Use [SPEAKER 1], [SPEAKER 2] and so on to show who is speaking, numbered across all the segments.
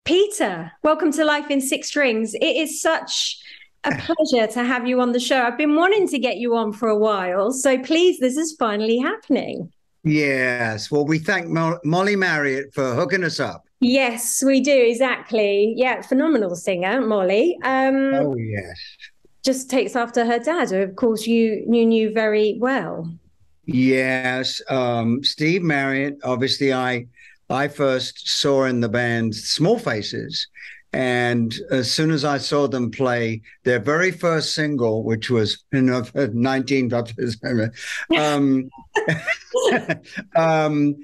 [SPEAKER 1] Peter, welcome to Life in Six Strings. It is such a pleasure to have you on the show. I've been wanting to get you on for a while, so please, this is finally happening.
[SPEAKER 2] Yes. Well, we thank Molly Marriott for hooking us up.
[SPEAKER 1] Yes, we do, exactly. Yeah, phenomenal singer, Molly.
[SPEAKER 2] Oh, yes.
[SPEAKER 1] Just takes after her dad, who of course you knew very well.
[SPEAKER 2] Yes. Steve Marriott, obviously, I first saw in the band Small Faces. And as soon as I saw them play their very first single, which was 19, um, um,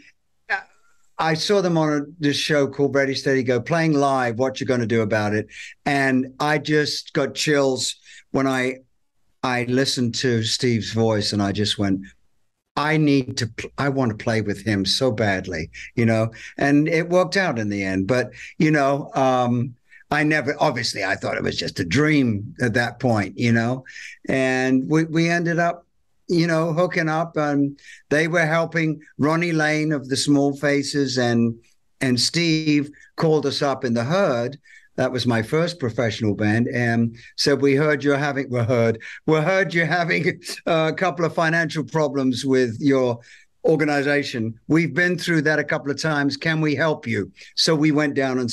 [SPEAKER 2] I saw them on this show called Ready, Steady, Go, playing live. What you going to do about it? And I just got chills when I listened to Steve's voice, and I just went, I want to play with him so badly, and it worked out in the end. But, obviously I thought it was just a dream at that point, and we ended up, hooking up, and they were helping Ronnie Lane of the Small Faces, and Steve called us up in the Herd. That was my first professional band, and said, we heard you're having a couple of financial problems with your organization. We've been through that a couple of times. Can we help you? So we went down and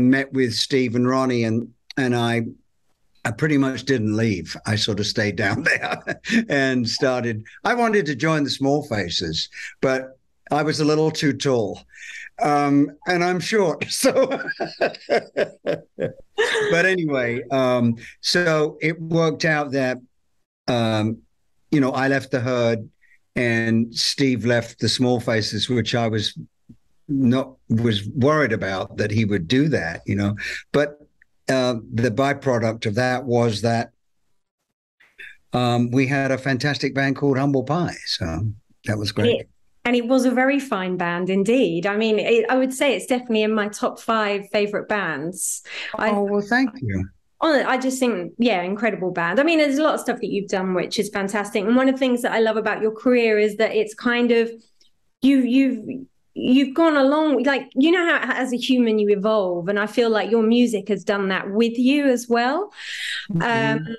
[SPEAKER 2] met with Steve and Ronnie, and I pretty much didn't leave. I sort of stayed down there and I wanted to join the Small Faces, but I was a little too tall. And I'm short. So, but anyway, so it worked out that, I left the Herd and Steve left the Small Faces, which I was worried about that he would do that, but the byproduct of that was that we had a fantastic band called Humble Pie. So that was great.
[SPEAKER 1] And it was a very fine band indeed. I mean, I would say it's definitely in my top 5 favorite bands.
[SPEAKER 2] Well, thank you.
[SPEAKER 1] I just think, yeah, incredible band. I mean, there's a lot of stuff that you've done, which is fantastic. And one of the things that I love about your career is that it's kind of, you've gone along, like, how as a human you evolve. And I feel like your music has done that with you as well. Mm-hmm.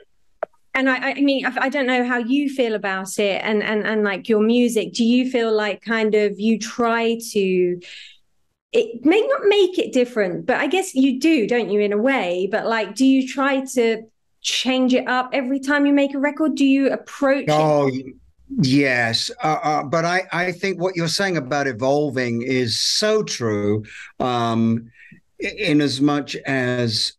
[SPEAKER 1] And I mean, I don't know how you feel about it and like your music. Do you feel like kind of you try to, it may not make it different, but I guess you do, don't you, in a way? But like, do you try to change it up every time you make a record? Do you approach it?
[SPEAKER 2] Yes. But I think what you're saying about evolving is so true, in as much as,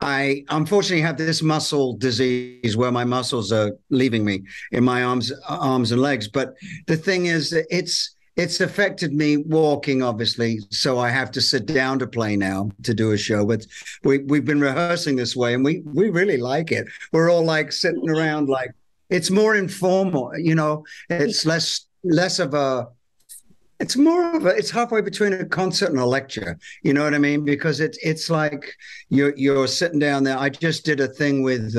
[SPEAKER 2] I unfortunately have this muscle disease where my muscles are leaving me in my arms and legs. But the thing is that it's affected me walking, obviously. So I have to sit down to play now to do a show. But we've been rehearsing this way, and we really like it. We're all like sitting around, like it's more informal, It's less of a. It's halfway between a concert and a lecture. You know what I mean? Because it's like you're sitting down there. I just did a thing with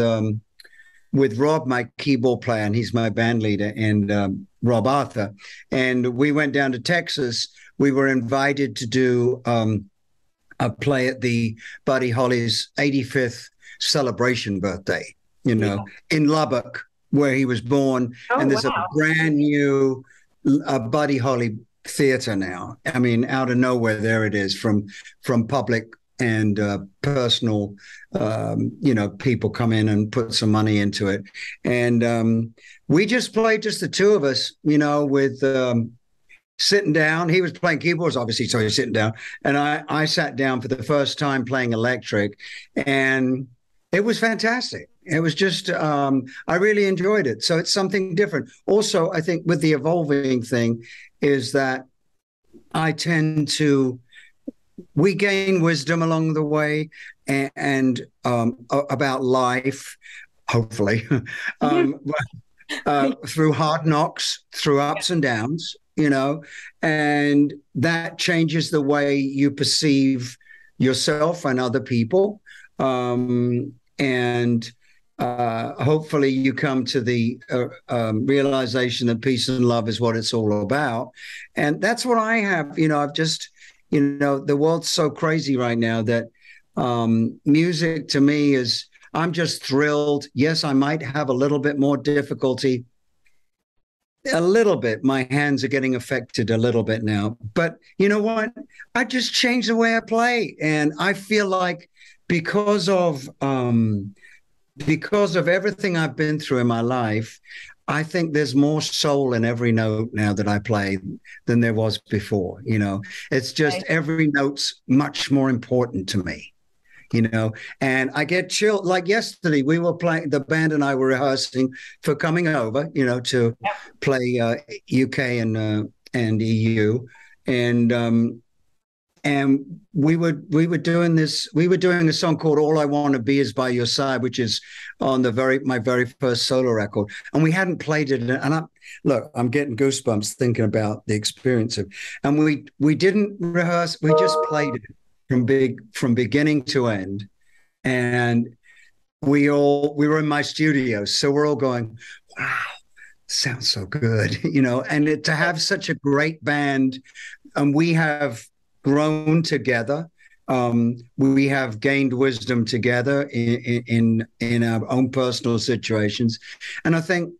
[SPEAKER 2] Rob, my keyboard player, and he's my band leader, and Rob Arthur. And we went down to Texas. We were invited to do a play at the Buddy Holly's 85th celebration birthday, in Lubbock, where he was born.
[SPEAKER 1] Oh,
[SPEAKER 2] and there's
[SPEAKER 1] wow.
[SPEAKER 2] a brand new Buddy Holly theater now. I mean, out of nowhere, there it is, from public and personal, people come in and put some money into it. And we just played, just the two of us, with sitting down. He was playing keyboards, obviously, so he was sitting down. And I sat down for the first time playing electric, and it was fantastic. It was just, I really enjoyed it. So it's something different. Also, I think with the evolving thing is that we gain wisdom along the way and about life, hopefully, through hard knocks, through ups and downs, and that changes the way you perceive yourself and other people. And hopefully you come to the realization that peace and love is what it's all about. And that's what I have. I've just The world's so crazy right now that music to me is, I'm just thrilled. Yes, I might have a little bit more difficulty. A little bit. My hands are getting affected a little bit now. But you know what? I just changed the way I play. And I feel like because of everything I've been through in my life, I think there's more soul in every note now that I play than there was before. It's just every note's much more important to me. And I get chilled. Like yesterday, we were playing, the band and I were rehearsing for coming over, to play UK and EU. And we were doing a song called All I Want to Be Is By Your Side, which is on my very first solo record. And we hadn't played it. And I'm getting goosebumps thinking about the experience and we didn't rehearse. We just played it from beginning to end. And we were in my studio. So we're all going, wow, sounds so good, and to have such a great band. And we have grown together. We have gained wisdom together in our own personal situations. And I think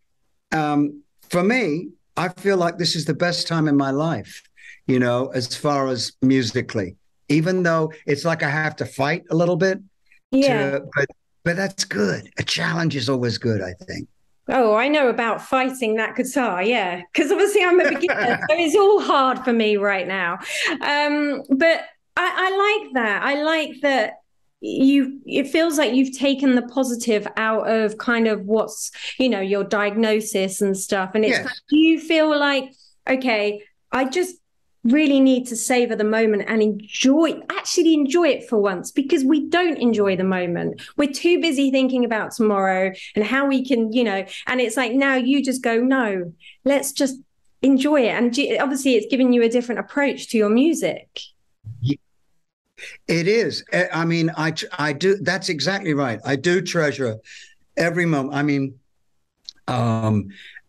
[SPEAKER 2] for me, I feel like this is the best time in my life, as far as musically, even though it's like I have to fight a little bit.
[SPEAKER 1] Yeah.
[SPEAKER 2] But that's good. A challenge is always good, I think.
[SPEAKER 1] Oh, I know about fighting that guitar, yeah. Because obviously I'm a beginner, so it's all hard for me right now. But I like that. I like that it feels like you've taken the positive out of kind of what's, your diagnosis and stuff. And it's, do you feel like, okay, I just really need to savor the moment and enjoy it for once, because we don't enjoy the moment. We're too busy thinking about tomorrow and how we can, and it's like, now you just go, no, let's just enjoy it. And obviously it's given you a different approach to your music.
[SPEAKER 2] It is. I mean, I do. That's exactly right. I do treasure every moment. I mean,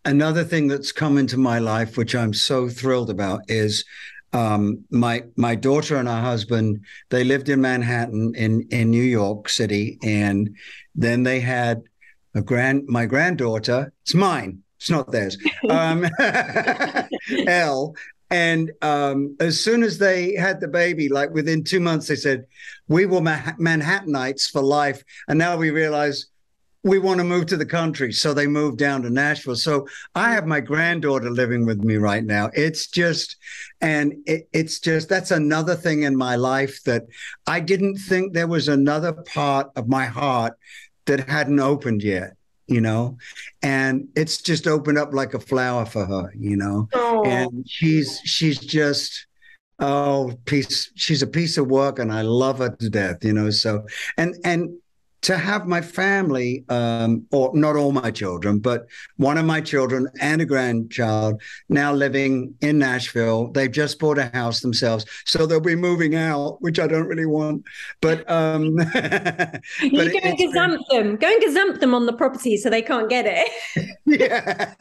[SPEAKER 2] another thing that's come into my life, which I'm so thrilled about, is my daughter and her husband. They lived in Manhattan in New York City, and then they had my granddaughter. It's mine. It's not theirs. Elle. And as soon as they had the baby, like within 2 months, they said, we were Manhattanites for life. And now we realize we want to move to the country. So they moved down to Nashville. So I have my granddaughter living with me right now. It's just, that's another thing in my life that I didn't think there was another part of my heart that hadn't opened yet. And it's just opened up like a flower for her,
[SPEAKER 1] Oh.
[SPEAKER 2] and she's just, she's a piece of work, and I love her to death, so, and to have my family, or not all my children, but one of my children and a grandchild now living in Nashville. They've just bought a house themselves, so they'll be moving out, which I don't really want. But
[SPEAKER 1] you go and gazump them on the property so they can't get it.
[SPEAKER 2] Yeah.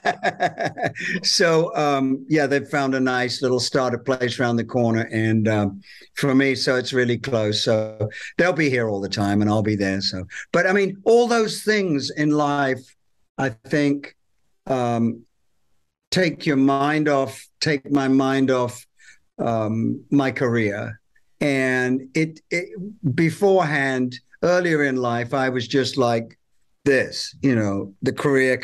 [SPEAKER 2] So they've found a nice little starter place around the corner, and for me, so it's really close. So they'll be here all the time, and I'll be there. So. But I mean, all those things in life, I think, take my mind off my career. And it beforehand, earlier in life, I was just like this, the career,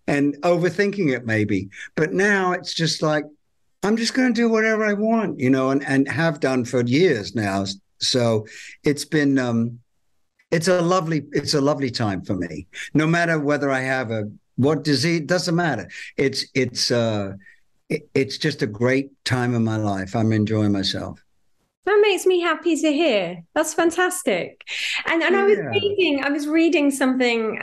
[SPEAKER 2] and overthinking it maybe. But now it's just like, I'm just going to do whatever I want, and have done for years now. So it's been, it's a lovely time for me. No matter whether I have what disease, doesn't matter. It's just a great time in my life. I'm enjoying myself.
[SPEAKER 1] That makes me happy to hear. That's fantastic. And I was reading something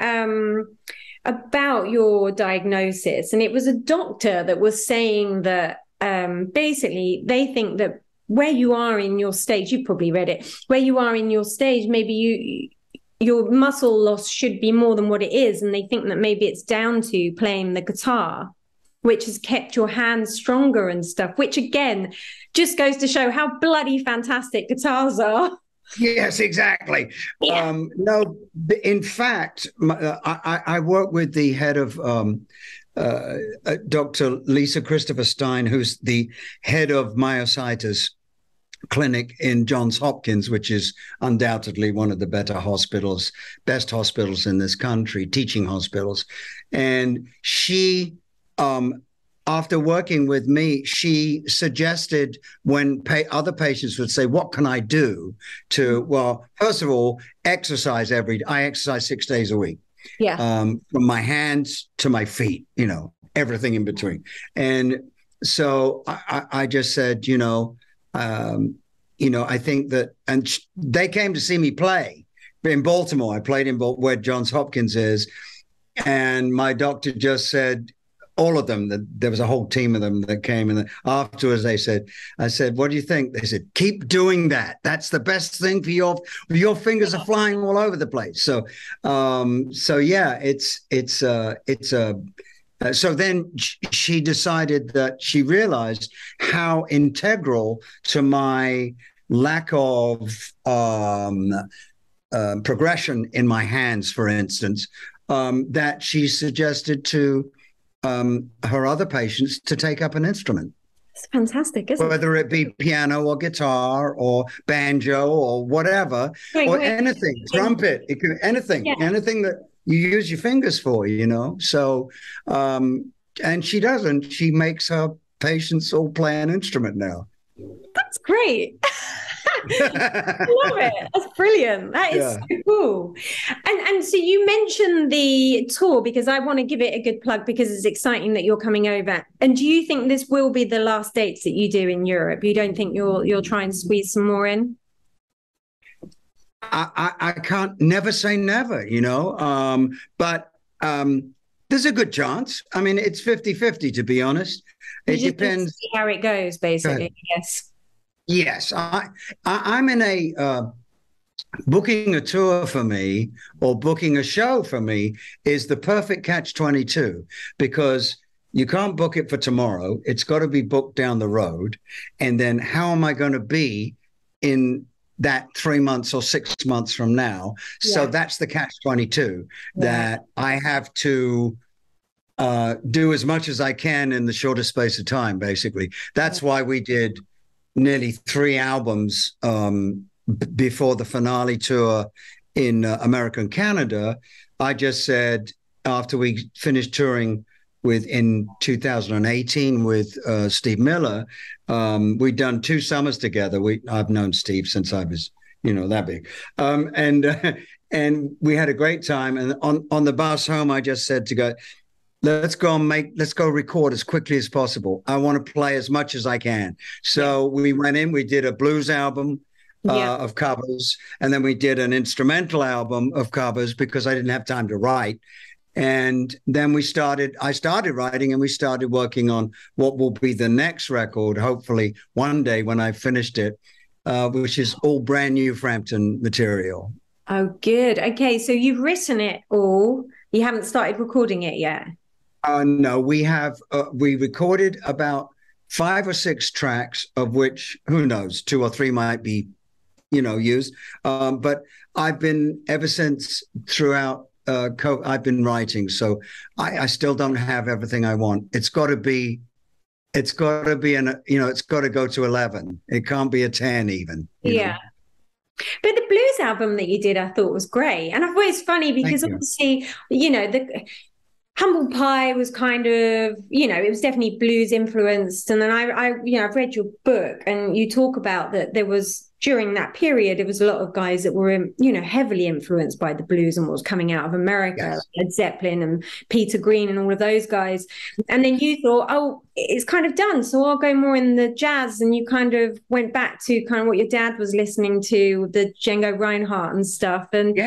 [SPEAKER 1] about your diagnosis, and it was a doctor that was saying that basically they think that where you are in your stage, you've probably read it, where you are in your stage, maybe your muscle loss should be more than what it is. And they think that maybe it's down to playing the guitar. which has kept your hands stronger and stuff, which again just goes to show how bloody fantastic guitars are.
[SPEAKER 2] Yes, exactly.
[SPEAKER 1] Yeah.
[SPEAKER 2] No, in fact, I work with the head of Dr. Lisa Christopher Stein, who's the head of myositis clinic in Johns Hopkins, which is undoubtedly one of the best hospitals in this country, teaching hospitals. And she, after working with me, she suggested when other patients would say, what can I do to, well, first of all, exercise I exercise 6 days a week.
[SPEAKER 1] Yeah.
[SPEAKER 2] From my hands to my feet, everything in between. And so I just said, I think that, and they came to see me play in Baltimore. I played in where Johns Hopkins is. And my doctor just said, all of them, that there was a whole team of them that came. And afterwards I said, what do you think? They said, keep doing that. That's the best thing for your fingers are flying all over the place. So yeah, so then she decided that she realized how integral to my lack of progression in my hands, for instance, that she suggested to her other patients to take up an instrument.
[SPEAKER 1] It's fantastic, isn't it?
[SPEAKER 2] Whether it be piano or guitar or banjo or whatever, or anything, trumpet, it can anything that you use your fingers for, So, and she doesn't. She makes her patients all play an instrument now.
[SPEAKER 1] That's great. I love it. That's brilliant. That is so cool. And so you mentioned the tour, because I want to give it a good plug, because it's exciting that you're coming over. And do you think this will be the last dates that you do in Europe? You don't think you'll try and squeeze some more in?
[SPEAKER 2] I can't never say never, but there's a good chance. I mean, it's 50-50, to be honest. It depends.
[SPEAKER 1] See how it goes, basically. Yes.
[SPEAKER 2] Yes. I'm in a booking a tour for me, or booking a show for me, is the perfect catch-22, because you can't book it for tomorrow. It's got to be booked down the road. And then how am I going to be in that 3 months or 6 months from now? So that's the catch-22, that I have to do as much as I can in the shortest space of time, basically. That's why we did nearly 3 albums before the finale tour in America and Canada. I just said, after we finished touring in 2018 with Steve Miller, we'd done 2 summers together. I've known Steve since I was, that big. And we had a great time. And on the bus home, I just said to go, let's go record as quickly as possible. I want to play as much as I can. So we went in, we did a blues album of covers, and then we did an instrumental album of covers, because I didn't have time to write. And then I started writing, and we started working on what will be the next record, hopefully one day when I finished it, which is all brand new Frampton material.
[SPEAKER 1] Oh, good. Okay, so you've written it all. You haven't started recording it yet?
[SPEAKER 2] No, we recorded about 5 or 6 tracks, of which, who knows, 2 or 3 might be, used. But I've been, ever since throughout I've been writing, so I still don't have everything I want. It's got to it's got to go to 11. It can't be a 10 even. You know?
[SPEAKER 1] But the blues album that you did, I thought was great. And I thought it's funny because obviously, the Humble Pie was kind of, it was definitely blues influenced. And then I've read your book, and you talk about that there was, during that period, there was a lot of guys that were, heavily influenced by the blues and what was coming out of America, Led Zeppelin and Peter Green and all of those guys. And then you thought, oh, it's kind of done, so I'll go more in the jazz. And you kind of went back to kind of what your dad was listening to, the Django Reinhardt and stuff. And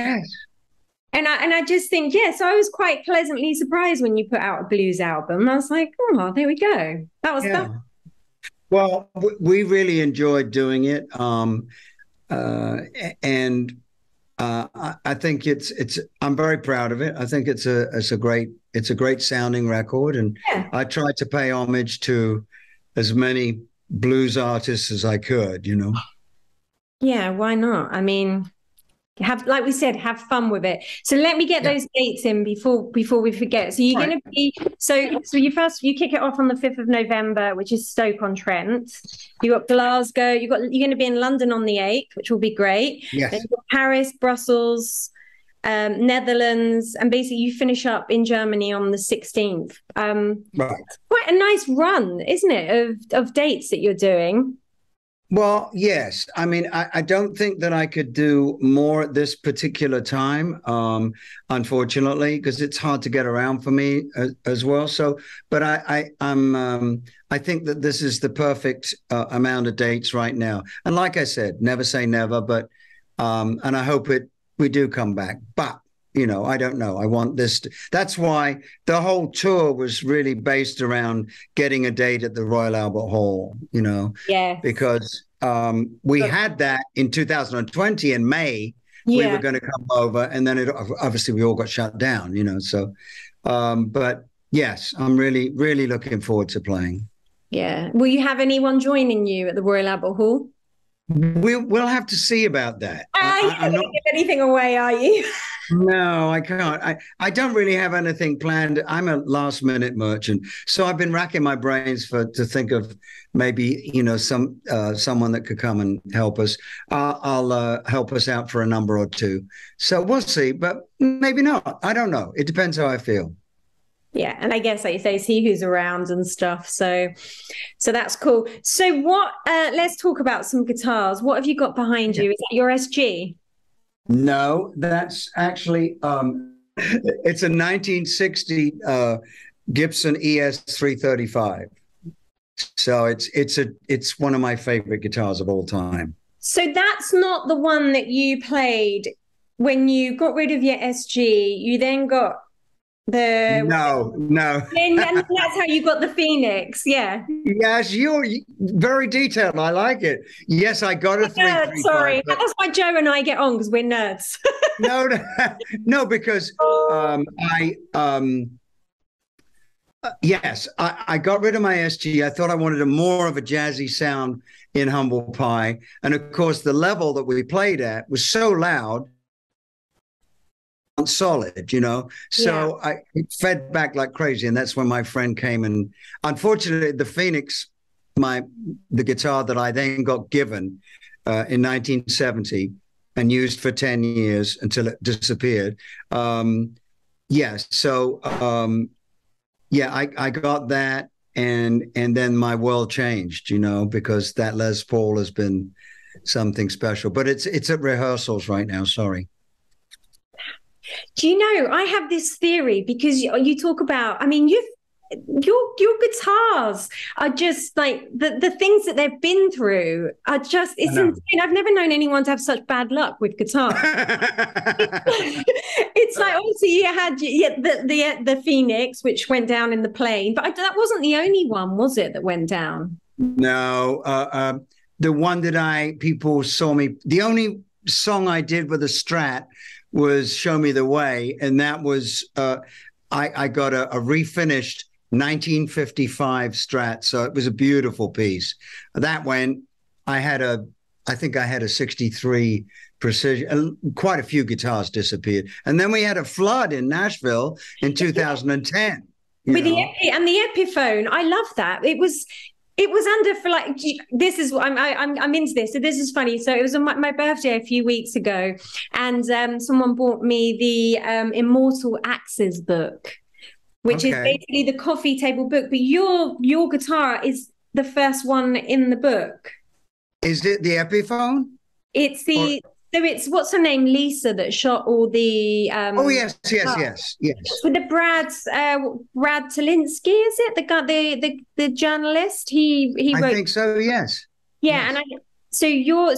[SPEAKER 1] And I just think, so I was quite pleasantly surprised when you put out a blues album. I was like, oh, there we go. That was that.
[SPEAKER 2] Well, we really enjoyed doing it. And I think I'm very proud of it. I think it's a great It's a great sounding record, and
[SPEAKER 1] Yeah.
[SPEAKER 2] I tried to pay homage to as many blues artists as I could, you know.
[SPEAKER 1] Yeah, why not? I mean, have, like we said, have fun with it. So let me get
[SPEAKER 2] Yeah.
[SPEAKER 1] those dates in before we forget. So you're
[SPEAKER 2] All
[SPEAKER 1] going
[SPEAKER 2] right.
[SPEAKER 1] to be so you kick it off on the 5th of November, which is Stoke-on-Trent. You got Glasgow. You're going to be in London on the 8th, which will be great. Then
[SPEAKER 2] Yes.
[SPEAKER 1] you've got Paris, Brussels, Netherlands, and basically you finish up in Germany on the 16th.
[SPEAKER 2] Right.
[SPEAKER 1] Quite a nice run, isn't it, of dates that you're doing?
[SPEAKER 2] Well, yes. I mean, I don't think that I could do more at this particular time, unfortunately, because it's hard to get around for me as well. So, but I think that this is the perfect amount of dates right now. And like I said, never say never, but and I hope we do come back. But you know, I don't know. I want this. That's why the whole tour was really based around getting a date at the Royal Albert Hall, you know,
[SPEAKER 1] Yeah.
[SPEAKER 2] because we had that in 2020 in May. We were
[SPEAKER 1] Yeah.
[SPEAKER 2] going to come over, and then obviously we all got shut down, you know. So, but yes, I'm really, really looking forward to playing.
[SPEAKER 1] Yeah. Will you have anyone joining you at the Royal Albert Hall?
[SPEAKER 2] We'll have to see about that.
[SPEAKER 1] You're not
[SPEAKER 2] I'm
[SPEAKER 1] going
[SPEAKER 2] not.
[SPEAKER 1] to give anything away, are you?
[SPEAKER 2] No, I can't. I don't really have anything planned. I'm a last minute merchant. So I've been racking my brains to think of maybe, you know, someone that could come and help us. I'll help us out for a number or two. So we'll see, but maybe not. I don't know. It depends how I feel.
[SPEAKER 1] Yeah, and I guess like you say, see who's around and stuff. So that's cool. So what? Let's talk about some guitars. What have you got behind
[SPEAKER 2] Yeah.
[SPEAKER 1] you? Is that your SG?
[SPEAKER 2] No, that's actually it's a 1960 Gibson ES 335. So it's one of my favorite guitars of all time.
[SPEAKER 1] So that's not the one that you played when you got rid of your SG. You then got the
[SPEAKER 2] No, no.
[SPEAKER 1] and that's how you got the Phoenix. Yeah.
[SPEAKER 2] Yes, you're very detailed. I like it. Yes, I got a
[SPEAKER 1] Nerd,
[SPEAKER 2] 335.
[SPEAKER 1] sorry.
[SPEAKER 2] But
[SPEAKER 1] That's why Joe and I get on because we're nerds.
[SPEAKER 2] no, no, no, because yes, I got rid of my SG. I thought I wanted a more of a jazzy sound in Humble Pie. And of course, the level that we played at was so loud, solid, you know. So I fed back like crazy. And that's when my friend came. And unfortunately, the Phoenix, the guitar that I then got given in 1970 and used for 10 years until it disappeared. Yes. So yeah, I got that, and then my world changed, you know, because that Les Paul has been something special. But it's at rehearsals right now. Sorry.
[SPEAKER 1] Do you know, I have this theory because you talk about, I mean, your guitars are just like the things that they've been through are just, it's insane. I've never known anyone to have such bad luck with guitars. It's like, obviously you had the Phoenix, which went down in the plane, but that wasn't the only one, was it, that went down?
[SPEAKER 2] No, the one that people saw me, the only song I did with a Strat was Show Me the Way. And that was, I got a refinished 1955 Strat. So it was a beautiful piece. That went, I think I had a 63 Precision. Quite a few guitars disappeared. And then we had a flood in Nashville in 2010.
[SPEAKER 1] With the Epiphone. I love that. It was under for like, this is what I'm into this. So this is funny. So it was on my birthday a few weeks ago, and someone bought me the Immortal Axes book, which is basically the coffee table book. But your guitar is the first one in the book.
[SPEAKER 2] Is it the Epiphone?
[SPEAKER 1] It's the so it's what's her name, Lisa, that shot all the
[SPEAKER 2] oh yes
[SPEAKER 1] with the Brad Talinsky, is it the guy, the journalist? He wrote,
[SPEAKER 2] I think so, yes.
[SPEAKER 1] Yeah, yes.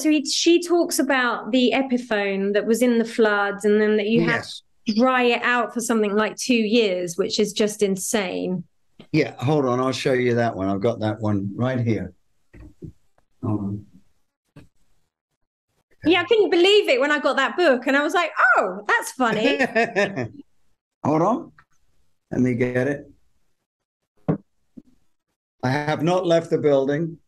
[SPEAKER 1] And she talks about the Epiphone that was in the floods, and then that you had to dry it out for something like 2 years, which is just insane.
[SPEAKER 2] Yeah, hold on, I'll show you that one. I've got that one right here. Hold on.
[SPEAKER 1] Yeah, I couldn't believe it when I got that book, and I was like, "Oh, that's funny."
[SPEAKER 2] Hold on. Let me get it. I have not left the building.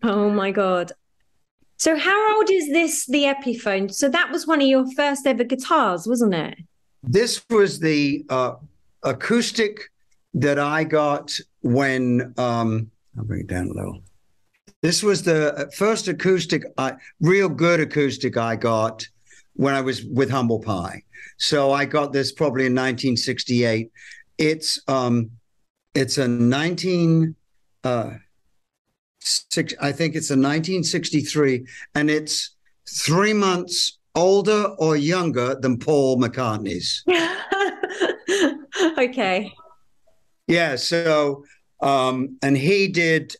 [SPEAKER 1] Oh my God. So how old is this, the Epiphone? So that was one of your first ever guitars, wasn't it?
[SPEAKER 2] This was the acoustic that I got when, I'll bring it down low. This was the first acoustic, real good acoustic I got when I was with Humble Pie. So I got this probably in 1968. It's a 19, I think it's a 1963, and it's 3 months older or younger than Paul McCartney's.
[SPEAKER 1] Okay.
[SPEAKER 2] Yeah. So, and he did.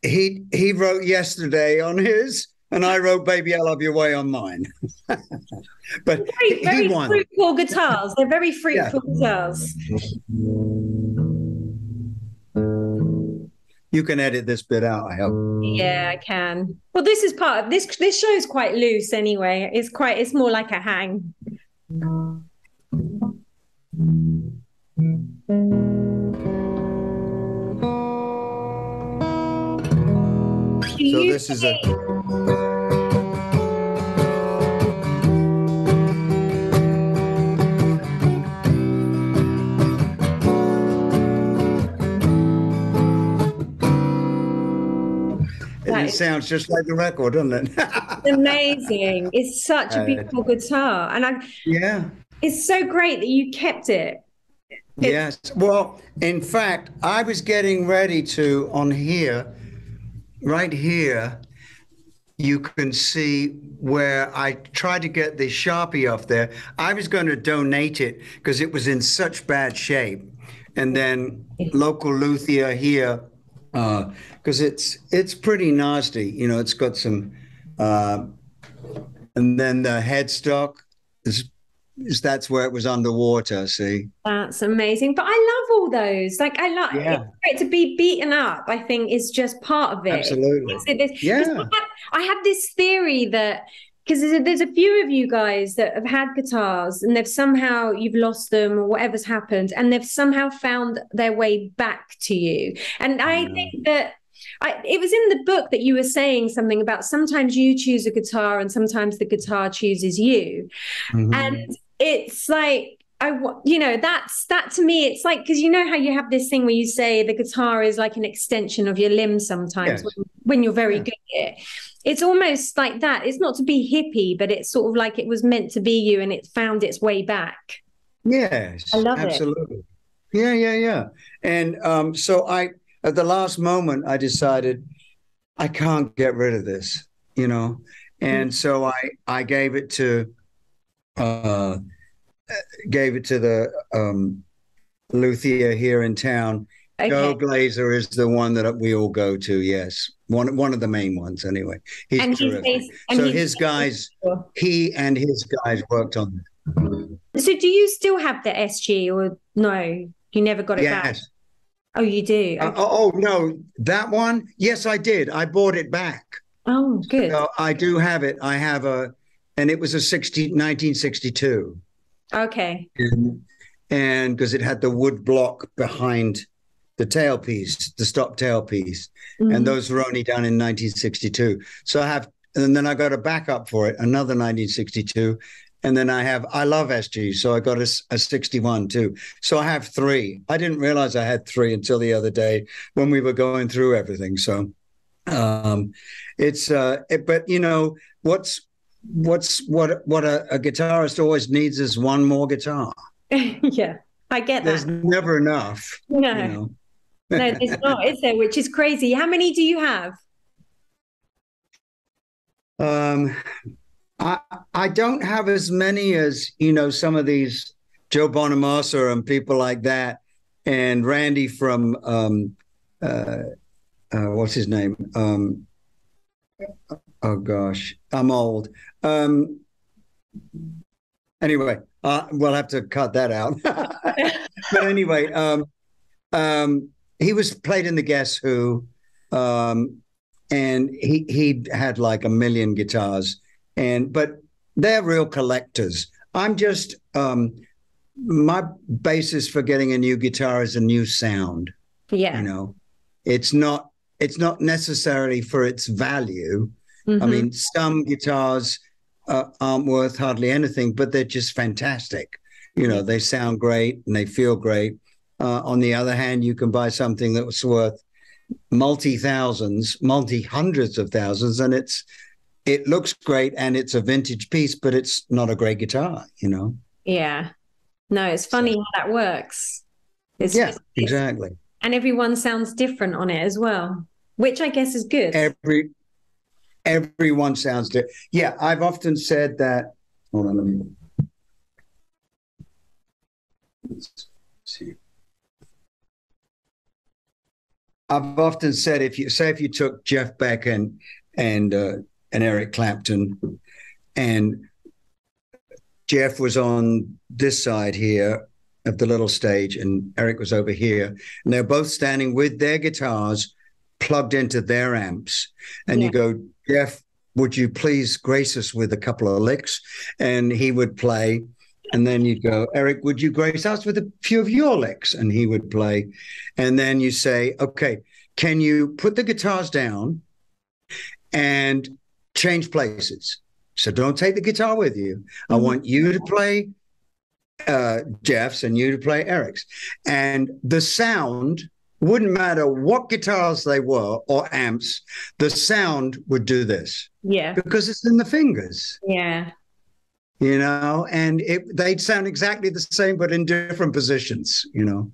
[SPEAKER 2] He wrote Yesterday on his, and I wrote Baby I Love Your Way on mine. But
[SPEAKER 1] very
[SPEAKER 2] he won.
[SPEAKER 1] fruitful guitars. They're very fruitful guitars.
[SPEAKER 2] You can edit this bit out, I hope.
[SPEAKER 1] Yeah, I can. Well, this is part of this show's quite loose anyway. It's more like a hang.
[SPEAKER 2] So this is a it sounds just like the record, doesn't it?
[SPEAKER 1] It's amazing. It's such a beautiful guitar. And it's so great that you kept it.
[SPEAKER 2] Yes. Well, in fact, I was getting ready to, on here, right here, you can see where I tried to get the Sharpie off there. I was going to donate it because it was in such bad shape. And then local luthier here, because it's pretty nasty. You know, it's got some, and then the headstock that's where it was underwater. See, that's
[SPEAKER 1] amazing. But I love all those. Like I love it to be beaten up. I think is just part of it.
[SPEAKER 2] Absolutely.
[SPEAKER 1] I have this theory that because there's a few of you guys that have had guitars and you've lost them or whatever's happened, and they've somehow found their way back to you. And I think that. It was in the book that you were saying something about sometimes you choose a guitar and sometimes the guitar chooses you. Mm-hmm. And it's like, that to me, it's like, because you know how you have this thing where you say the guitar is like an extension of your limb sometimes when you're very good at it. It's almost like that. It's not to be hippie, but it's sort of like it was meant to be you and it found its way back.
[SPEAKER 2] Yes, I love absolutely. It. Yeah. And so at the last moment, I decided I can't get rid of this, and so I gave it to the luthier here in town. Okay. Joe Glazer is the one that we all go to. Yes, one of the main ones anyway. He's terrific. He and his guys worked on it.
[SPEAKER 1] So, do you still have the SG, or no? You never got it back. Oh, you do?
[SPEAKER 2] Okay. No, that one? Yes, I did. I bought it back.
[SPEAKER 1] Oh, good.
[SPEAKER 2] So I do have it. I have and it was a 1962.
[SPEAKER 1] Okay.
[SPEAKER 2] And because it had the wood block behind the tailpiece, the stop tailpiece. Mm-hmm. And those were only done in 1962. So and then I got a backup for it, another 1962. And then I love SG, so I got a 61 too. So I have three. I didn't realize I had three until the other day when we were going through everything. So but what a guitarist always needs is one more guitar.
[SPEAKER 1] Yeah, I get that.
[SPEAKER 2] There's never enough.
[SPEAKER 1] No, no, there's not, is there? Which is crazy. How many do you have?
[SPEAKER 2] I don't have as many as, some of these Joe Bonamassa and people like that, and Randy from, what's his name? Oh, gosh, I'm old. Anyway, we'll have to cut that out. But anyway, he was played in the Guess Who, and he had like a million guitars. But they're real collectors. I'm just my basis for getting a new guitar is a new sound.
[SPEAKER 1] Yeah.
[SPEAKER 2] You know, it's not necessarily for its value. I mean, some guitars aren't worth hardly anything, but they're just fantastic. You know, they sound great and they feel great. On the other hand, you can buy something that was worth multi-thousands, multi-hundreds of thousands, and it looks great and it's a vintage piece, but it's not a great guitar, you know?
[SPEAKER 1] Yeah. No, it's funny how that works.
[SPEAKER 2] Exactly.
[SPEAKER 1] And everyone sounds different on it as well, which I guess is good.
[SPEAKER 2] Everyone sounds different. Yeah, I've often said that. Hold on, let's see. I've often said if you took Jeff Beck and Eric Clapton, and Jeff was on this side here of the little stage, and Eric was over here, and they're both standing with their guitars plugged into their amps, and you go, Jeff, would you please grace us with a couple of licks? And he would play. And then you'd go, Eric, would you grace us with a few of your licks? And he would play. And then you say, okay, can you put the guitars down and change places? So don't take the guitar with you. I want you to play Jeff's and you to play Eric's. And the sound wouldn't matter what guitars they were or amps, the sound would do this.
[SPEAKER 1] Yeah.
[SPEAKER 2] Because it's in the fingers.
[SPEAKER 1] Yeah.
[SPEAKER 2] You know, and they'd sound exactly the same, but in different positions, you know.